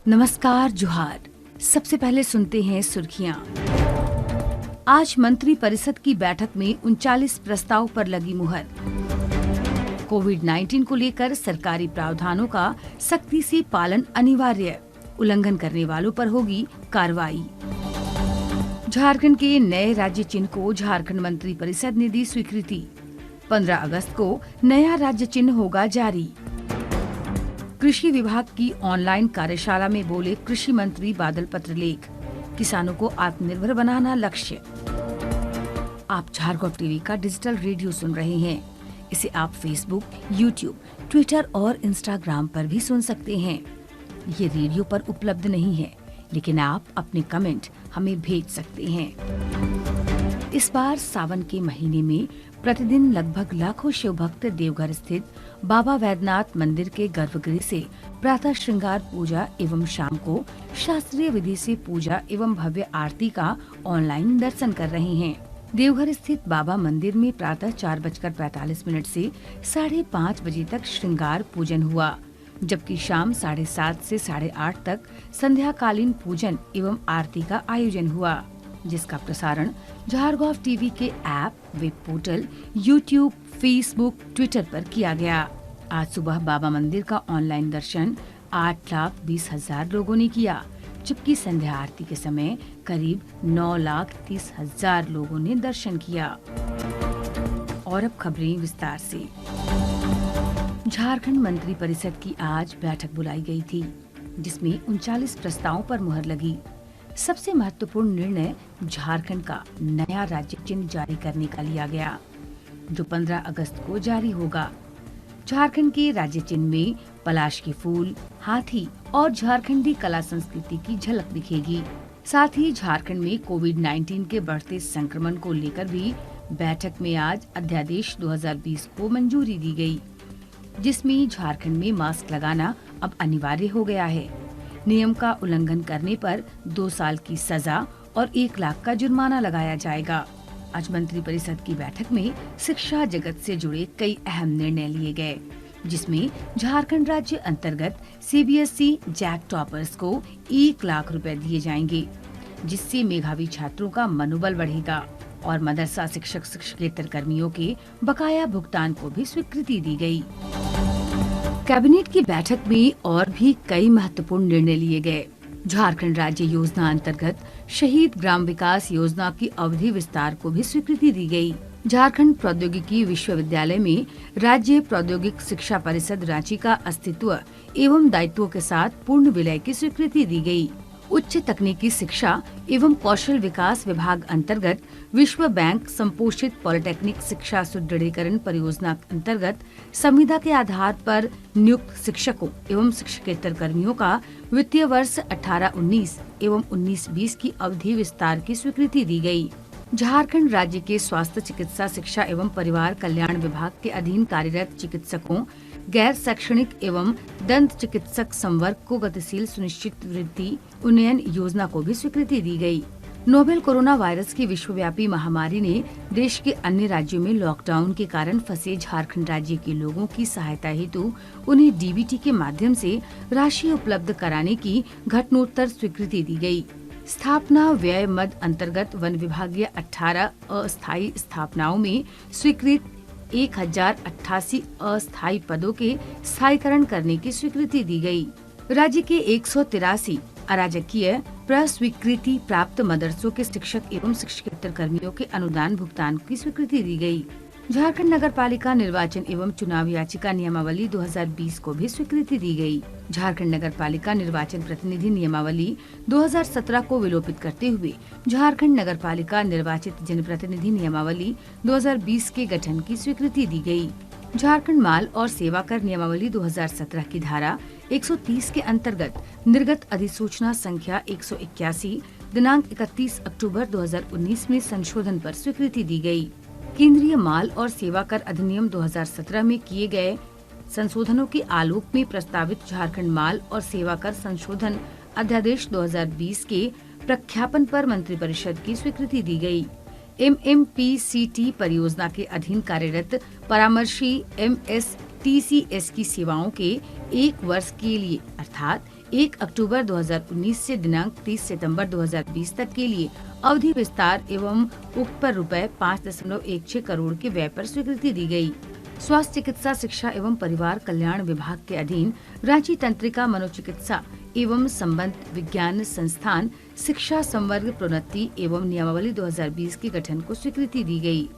नमस्कार, जोहार। सबसे पहले सुनते हैं सुर्खियां। आज मंत्री परिषद की बैठक में 39 प्रस्ताव पर लगी मुहर। कोविड-19 को लेकर सरकारी प्रावधानों का सख्ती से पालन अनिवार्य, उल्लंघन करने वालों पर होगी कार्रवाई। झारखंड के नए राज्य चिन्ह को झारखंड मंत्री परिषद ने दी स्वीकृति। 15 अगस्त को नया राज्य चिन्ह होगा जारी। कृषि विभाग की ऑनलाइन कार्यशाला में बोले कृषि मंत्री बादल पत्रलेख, किसानों को आत्मनिर्भर बनाना लक्ष्य। आप झारखंड टीवी का डिजिटल रेडियो सुन रहे हैं। इसे आप फेसबुक, यूट्यूब, ट्विटर और इंस्टाग्राम पर भी सुन सकते हैं। ये रेडियो पर उपलब्ध नहीं है, लेकिन आप अपने कमेंट हमें भेज सकते हैं। इस बार सावन के महीने में प्रतिदिन लगभग लाखों शिव भक्त देवघर स्थित बाबा वैद्यनाथ मंदिर के गर्भगृह से प्रातः श्रृंगार पूजा एवं शाम को शास्त्रीय विधि से पूजा एवं भव्य आरती का ऑनलाइन दर्शन कर रहे हैं। देवघर स्थित बाबा मंदिर में प्रातः 4:45 से 5:30 बजे तक श्रृंगार पूजन हुआ, जबकि शाम 7:30 से 8:30 तक संध्याकालीन पूजन एवं आरती का आयोजन हुआ, जिसका प्रसारण झारखंड टीवी के app, web portal, YouTube, Facebook, Twitter पर किया गया। आज सुबह बाबा मंदिर का ऑनलाइन दर्शन 8,20,000 लोगों ने किया, जबकि संध्या आरती के समय करीब 9,30,000 लोगों ने दर्शन किया। और अब खबरें विस्तार से। झारखंड मंत्री परिषद की आज बैठक बुलाई गई थी, जिसमें 39 प्रस्तावों पर मुहर लगी। सबसे महत्वपूर्ण निर्णय झारखंड का नया राज्य चिन्ह जारी करने का लिया गया, जो 15 अगस्त को जारी होगा। झारखंड के राज्य चिन्ह में पलाश के फूल, हाथी और झारखंडी कला संस्कृति की झलक दिखेगी। साथ ही झारखंड में कोविड-19 के बढ़ते संक्रमण को लेकर भी बैठक में आज अध्यादेश 2020 को मंजूरी दी गई, जिसमें झारखंड में मास्क लगाना अब अनिवार्य हो गया है। नियम का उल्लंघन करने पर 2 साल की सजा और 1 लाख का जुर्माना लगाया जाएगा। आज मंत्री परिषद की बैठक में शिक्षा जगत से जुड़े कई अहम निर्णय लिए गए, जिसमें झारखंड राज्य अंतर्गत सीबीएसई जैक टॉपर्स को 1 लाख रुपए दिए जाएंगे, जिससे मेधावी छात्रों का मनोबल बढ़ेगा और मदरसा शिक्षक शिक्षकेतर कर्मियों के बकाया भुगतान को भी स्वीकृति दी गई। कैबिनेट की बैठक में और भी कई महत्वपूर्ण निर्णय लिए गए। झारखंड राज्य योजना अंतर्गत शहीद ग्राम विकास योजना की अवधि विस्तार को भी स्वीकृति दी गई। झारखंड प्रौद्योगिकी विश्वविद्यालय में राज्य प्रौद्योगिक शिक्षा परिषद रांची का अस्तित्व एवं दायित्वों के साथ पूर्ण विलय की स्वीकृति दी गई। उच्च तकनीकी शिक्षा एवं कौशल विकास विभाग अंतर्गत विश्व बैंक संपोषित पॉलिटेक्निक शिक्षा सुदृढ़ीकरण परियोजना अंतर्गत संविदा के आधार पर नियुक्त शिक्षकों एवं शिक्षकेतर कर्मियों का वित्तीय वर्ष 18-19 एवं 19-20 की अवधि विस्तार की स्वीकृति दी गई। झारखंड राज्य के स्वास्थ्य चिकित्सा शिक्षा एवं परिवार कल्याण विभाग के अधीन कार्यरत चिकित्सकों, गैर शैक्षणिक एवं दंत चिकित्सक संवर्ग को गतिशील सुनिश्चित वृद्धि उन्नयन योजना को भी स्वीकृति दी गई। नोवेल कोरोना वायरस की विश्वव्यापी महामारी ने देश के अन्य राज्यों में लॉकडाउन के कारण फंसे झारखंड राज्य के लोगों की सहायता हेतु उन्हें डीबीटी के माध्यम से राशि उपलब्ध कराने की घटनोत्तर स्वीकृति दी गई। स्थापना व्यय मद अंतर्गत वन विभागीय 18 अस्थायी स्थापनाओं में स्वीकृत 1088 अस्थायी पदों के स्थायीकरण करने की स्वीकृति दी गई। राज्य के 183 अराजकीय प्रस्वीकृति प्राप्त मदरसों के शिक्षक एवं शिक्षकेतर कर्मियों के अनुदान भुगतान की स्वीकृति दी गई। झारखंड नगर पालिका निर्वाचन एवं चुनाव याचिका नियमावली 2020 को भी स्वीकृति दी गई। झारखंड नगर पालिका निर्वाचन प्रतिनिधि नियमावली 2017 को विलोपित करते हुए झारखंड नगर पालिका निर्वाचित जनप्रतिनिधि नियमावली 2020 के गठन की स्वीकृति दी गई। झारखंड माल और सेवा कर नियमावली 2017 की धारा 130 के अंतर्गत निर्गत अधिसूचना संख्या 181 दिनांक 31 अक्टूबर 2019 में संशोधन पर स्वीकृति दी गई। केंद्रीय माल और सेवा कर अधिनियम 2017 में किए गए संशोधनों के आलोक में प्रस्तावित झारखंड माल और सेवा कर संशोधन अध्यादेश 2020 के प्रख्यापन पर मंत्रिपरिषद की स्वीकृति दी गई। MMPCT परियोजना के अधीन कार्यरत परामर्शी MSTCS की सेवाओं के 1 वर्ष के लिए अर्थात 1 अक्टूबर 2019 से दिनांक 30 सितंबर 2020 तक के लिए अवधि विस्तार एवं उक्त पर रुपए 5.16 करोड़ के व्यय पर स्वीकृति दी गई। स्वास्थ्य चिकित्सा शिक्षा एवं परिवार कल्याण विभाग के अधीन रांची तंत्रिका मनोचिकित्सा एवं संबंध विज्ञान संस्थान शिक्षा संवर्ग प्रोन्नति एवं नियमावली 2020 के गठन को स्वीकृति दी गई।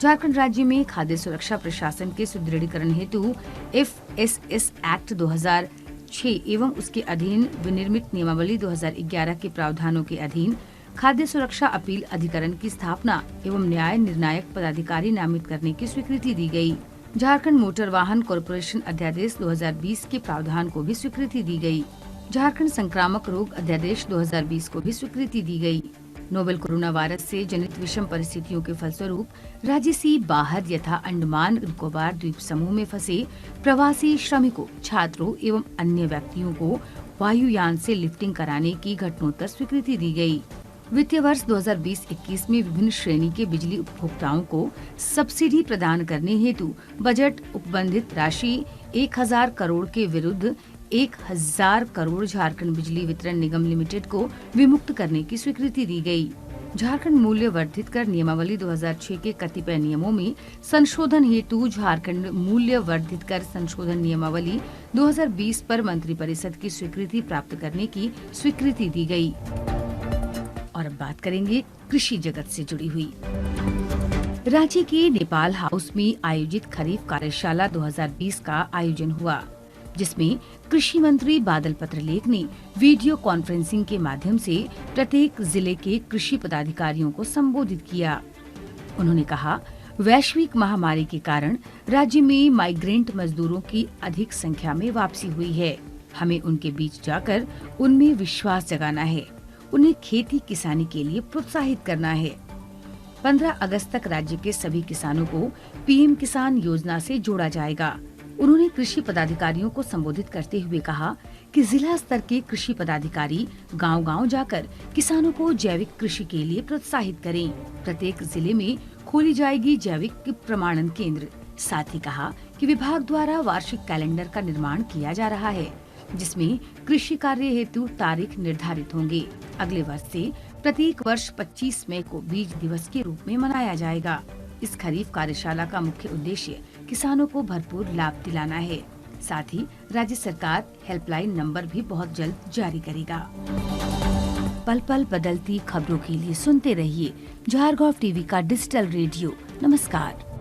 झारखंड राज्य में खाद्य सुरक्षा प्रशासन के सुदृढ़ीकरण हेतु FSS एक्ट 2006 एवं उसके अधीन विनिर्मित नियमावली 2011 के प्रावधानों के अधीन खाद्य सुरक्षा अपील अधिकरण की स्थापना एवं न्याय निर्णायक पदाधिकारी नामित करने की स्वीकृति दी गई। झारखंड मोटर वाहन कॉरपोरेशन अध्यादेश 2020 के प्रावधान को भी स्वीकृति दी गई। झारखंड संक्रामक रोग अध्यादेश 2020 को भी स्वीकृति दी गई। नोवेल कोरोना वायरस से जनित विषम परिस्थितियों के फलस्वरूप राज्य से बाहर यथा अंडमान निकोबार द्वीप समूह में फंसे प्रवासी श्रमिकों, छात्रों एवं अन्य व्यक्तियों को वायुयान से लिफ्टिंग कराने की घटनोत्तर स्वीकृति दी गई। वित्तीय वर्ष 2020-21 में विभिन्न श्रेणी के बिजली उपभोक्ताओं को सब्सिडी प्रदान करने हेतु बजट उपबंधित राशि 1000 करोड़ के विरुद्ध 1000 करोड़ झारखंड बिजली वितरण निगम लिमिटेड को विमुक्त करने की स्वीकृति दी गई। झारखंड मूल्य वर्धित कर नियमावली 2006 के कतिपय नियमों में संशोधन हेतु झारखंड मूल्य वर्धित कर संशोधन नियमावली 2020 पर मंत्रिपरिषद की स्वीकृति प्राप्त करने की स्वीकृति दी गई। और अब बात करेंगे कृषि जगत से जुड़ी हुई। रांची के नेपाल हाउस में आयोजित खरीफ कार्यशाला 2020 का आयोजन हुआ, जिसमें कृषि मंत्री बादल पत्रलेख ने वीडियो कॉन्फ्रेंसिंग के माध्यम से प्रत्येक जिले के कृषि पदाधिकारियों को संबोधित किया। उन्होंने कहा, वैश्विक महामारी के कारण राज्य में माइग्रेंट मजदूरों की अधिक संख्या में वापसी हुई है। हमें उनके बीच जाकर उनमें विश्वास जगाना है, उन्हें खेती किसानी के लिए प्रोत्साहित करना है। 15 अगस्त तक राज्य के सभी किसानों को पीएम किसान योजना से जोड़ा जाएगा। उन्होंने कृषि पदाधिकारियों को संबोधित करते हुए कहा कि जिला स्तर के कृषि पदाधिकारी गांव-गांव जाकर किसानों को जैविक कृषि के लिए प्रोत्साहित करें। प्रत्येक जिले में खोली जाएगी जैविक प्रमाणन केंद्र। साथ ही कहा कि विभाग द्वारा वार्षिक कैलेंडर का निर्माण किया जा रहा है, जिसमें कृषि कार्य हेतु तारीख निर्धारित होंगे। अगले वर्ष से प्रत्येक वर्ष 25 मई को बीज दिवस के रूप में मनाया जाएगा। इस खरीफ कार्यशाला का मुख्य उद्देश्य किसानों को भरपूर लाभ दिलाना है। साथ ही राज्य सरकार हेल्पलाइन नंबर भी बहुत जल्द जारी करेगा। पल पल बदलती खबरों के लिए सुनते रहिए झारखंड टीवी का डिजिटल रेडियो। नमस्कार।